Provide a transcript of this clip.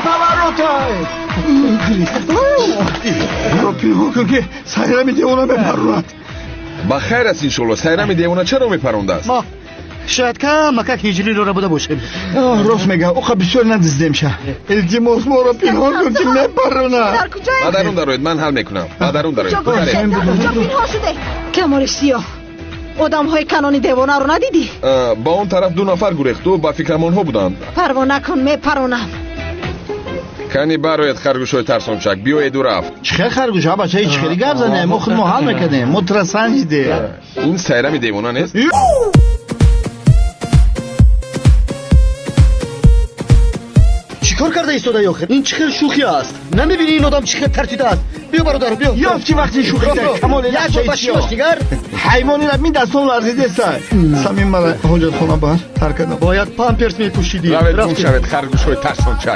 поворотай! Пинҳон кун ки сайрами девона мепаронад. ба хайр аст иншоалло. сайрами девона чаро мепарондааст? شاید کمک هجری رو بوده باشیم. راست میگه اوقا بسیار ندیدیم شه. التماس ما را پنهان کن که میپرونه. ما درون دارید من حل میکنم. ما درون دارید. کجا پنهان شده؟ کمال سیاه. آدم‌های کنانی دیوانه رو ندیدی؟ با اون طرف 2 نفر گریخت و با فکر آنها بودند. پروا نکن میپرونم. کنی برایت خرگوش‌های ترسانچک بیاید و رفت. چه خرگوش ها بچه هیچ خیلی گپ زنه ما خود حل میکنیم ما ترسنجیده. این سیرمی دیوانه نیست؟ چیکار کرده ایستاده آخر؟ این چه شوخی است؟ نمیبینی این آدم چه ترتیده است؟ بیا برادر بیا. یافتی وقتی شوخی کرد کمال یک بار بشیوش دیگر حیوانی را می دستان لرزیده سر سمیم مرا حاجت خونه بر ترک کردم باید پامپرس میپوشیدی. روید گم شوید خرگوش‌های ترسانچک.